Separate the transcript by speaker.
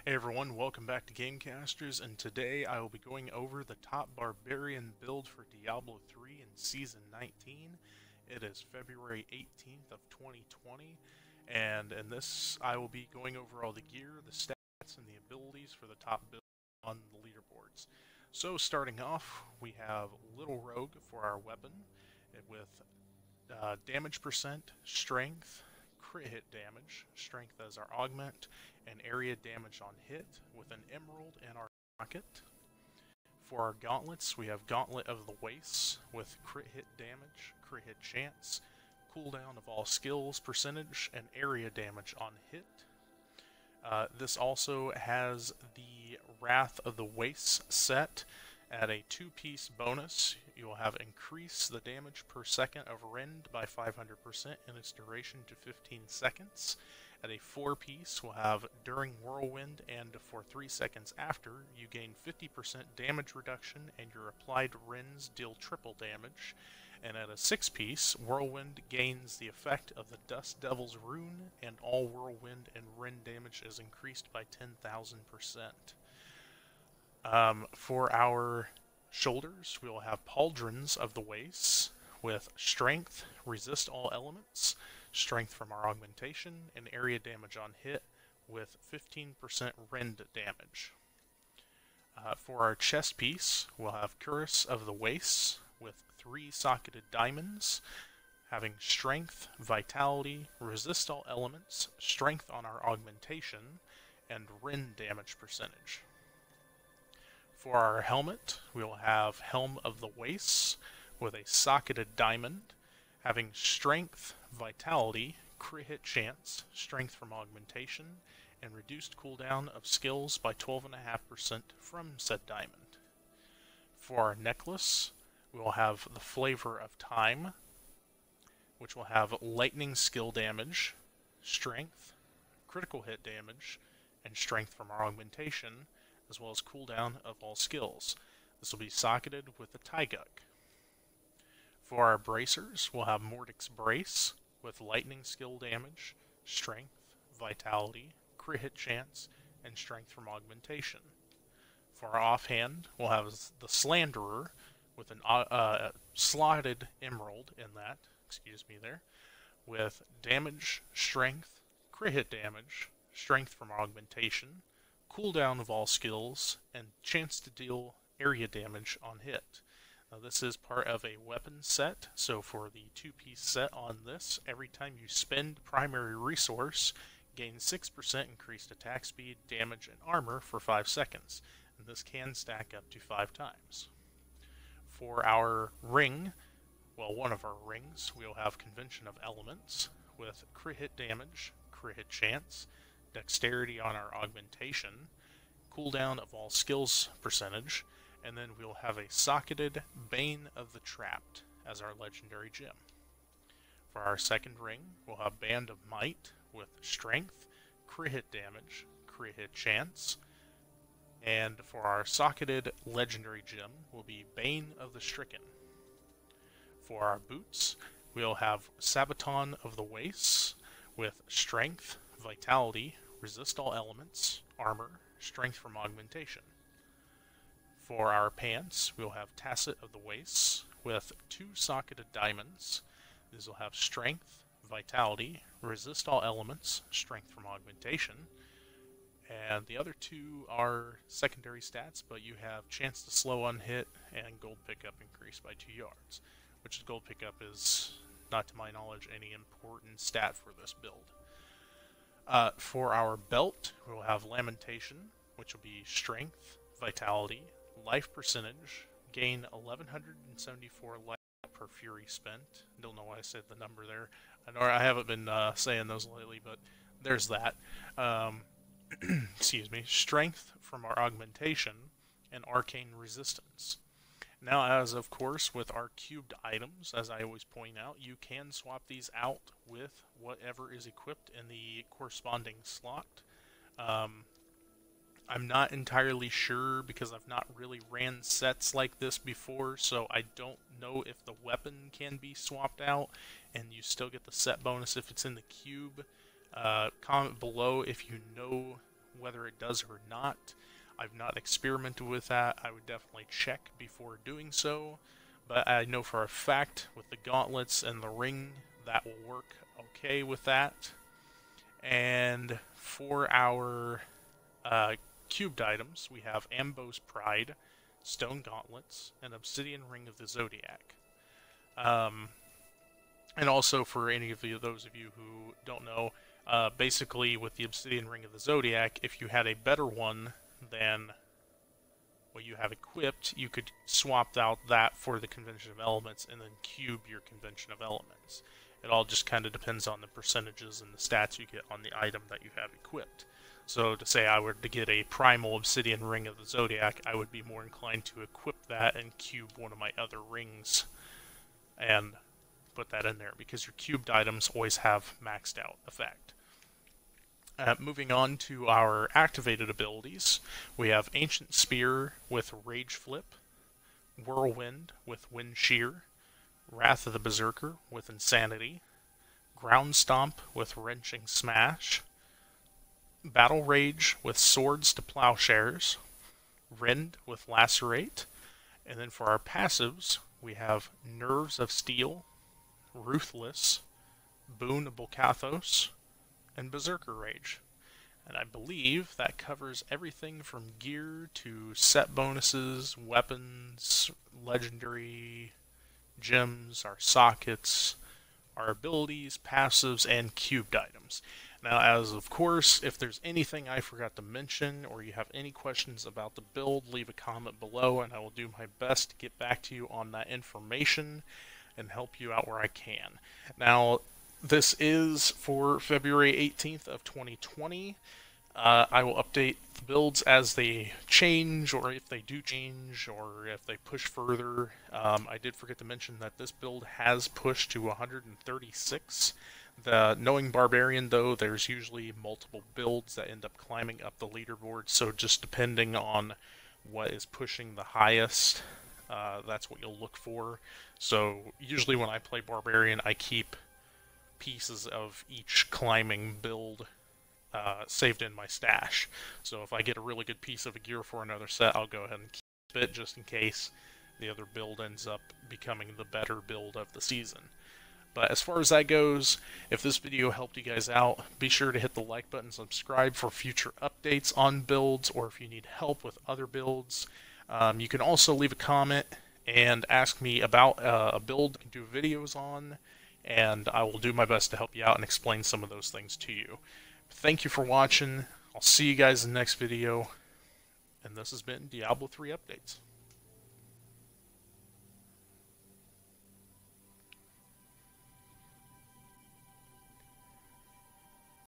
Speaker 1: Hey everyone, welcome back to Gamecasters, and today I will be going over the top Barbarian build for Diablo 3 in Season 19. It is February 18th of 2020, and in this I will be going over all the gear, the stats, and the abilities for the top build on the leaderboards. So starting off, we have Little Rogue for our weapon, with damage percent, strength, crit hit damage, strength as our augment, and area damage on hit with an emerald in our pocket. For our gauntlets, we have Gauntlet of the Wastes with crit hit damage, crit hit chance, cooldown of all skills percentage, and area damage on hit. This also has the Wrath of the Wastes set at a 2-piece bonus. You will have increase the damage per second of rend by 500% in its duration to 15 seconds. At a 4-piece, we'll have during whirlwind, and for 3 seconds after, you gain 50% damage reduction and your applied rends deal triple damage. And at a 6-piece, whirlwind gains the effect of the Dust Devil's rune, and all whirlwind and rend damage is increased by 10,000%. For our shoulders, we will have Pauldrons of the Wastes with strength, resist all elements, strength from our augmentation, and area damage on hit with 15% rend damage. For our chest piece, we'll have Cuirass of the Wastes with 3 socketed diamonds, having strength, vitality, resist all elements, strength on our augmentation, and rend damage percentage. For our helmet, we will have Helm of the Wastes with a socketed diamond, having strength, vitality, crit hit chance, strength from augmentation, and reduced cooldown of skills by 12.5% from said diamond. For our necklace, we will have the Flavor of Time, which will have lightning skill damage, strength, critical hit damage, and strength from our augmentation, as well as cooldown of all skills. This will be socketed with the Tyguk. For our bracers, we'll have Mordic's Brace with lightning skill damage, strength, vitality, crit hit chance, and strength from augmentation. For our offhand, we'll have the Slanderer with a slotted emerald in that, with damage, strength, crit hit damage, strength from augmentation, cooldown of all skills, and chance to deal area damage on hit. Now this is part of a weapon set, so for the 2-piece set on this, every time you spend primary resource, gain 6% increased attack speed, damage, and armor for 5 seconds, and this can stack up to 5 times. For our ring, well, one of our rings, we'll have Convention of Elements with crit hit damage, crit hit chance, dexterity on our augmentation, cooldown of all skills percentage, and then we'll have a socketed Bane of the Trapped as our legendary gem. For our second ring, we'll have Band of Might with strength, crit hit damage, crit hit chance, and for our socketed legendary gem will be Bane of the Stricken. For our boots, we'll have Sabaton of the Wastes with strength, vitality, resist all elements, armor, strength from augmentation. For our pants, we'll have Tacit of the Wastes with 2 socketed diamonds. These will have strength, vitality, resist all elements, strength from augmentation. And the other 2 are secondary stats, but you have chance to slow on hit and gold pickup increased by 2 yards, which gold pickup is, not to my knowledge, any important stat for this build. For our belt, we'll have Lamentation, which will be strength, vitality, life percentage, gain 1174 life per fury spent. Don't know why I said the number there. I know I haven't been saying those lately, but there's that. Excuse me. Strength from our augmentation and arcane resistance. Now, as of course, with our cubed items, as I always point out, you can swap these out with whatever is equipped in the corresponding slot. I'm not entirely sure because I've not really ran sets like this before, so I don't know if the weapon can be swapped out and you still get the set bonus if it's in the cube. Comment below if you know whether it does or not. I've not experimented with that. I would definitely check before doing so, but I know for a fact with the gauntlets and the ring that will work okay with that. And for our cubed items, we have Ambo's Pride, Stone Gauntlets, and Obsidian Ring of the Zodiac. And also for any of those of you who don't know, basically with the Obsidian Ring of the Zodiac, if you had a better one than what you have equipped, you could swap out that for the Convention of Elements and then cube your Convention of Elements. It all just kind of depends on the percentages and the stats you get on the item that you have equipped. So to say I were to get a Primal Obsidian Ring of the Zodiac, I would be more inclined to equip that and cube one of my other rings and put that in there, because your cubed items always have maxed out effect. Moving on to our activated abilities, we have Ancient Spear with Rage Flip, Whirlwind with Wind Shear, Wrath of the Berserker with Insanity, Ground Stomp with Wrenching Smash, Battle Rage with Swords to Plowshares, Rend with Lacerate, and then for our passives, we have Nerves of Steel, Ruthless, Boon of Bolcathos, and Berserker Rage. And I believe that covers everything from gear to set bonuses, weapons, legendary gems, our sockets, our abilities, passives, and cubed items. Now, as of course, if there's anything I forgot to mention or you have any questions about the build, leave a comment below and I will do my best to get back to you on that information and help you out where I can. Now, this is for February 18th of 2020. I will update the builds as they change, or if they do change, or if they push further. I did forget to mention that this build has pushed to 136. Knowing Barbarian, though, there's usually multiple builds that end up climbing up the leaderboard, so just depending on what is pushing the highest, that's what you'll look for. So usually when I play Barbarian, I keep pieces of each climbing build saved in my stash. So if I get a really good piece of a gear for another set, I'll go ahead and keep it just in case the other build ends up becoming the better build of the season. But as far as that goes, if this video helped you guys out, be sure to hit the like button, subscribe for future updates on builds, or if you need help with other builds. You can also leave a comment and ask me about a build I can do videos on, and I will do my best to help you out and explain some of those things to you. Thank you for watching. I'll see you guys in the next video, and this has been Diablo 3 Updates.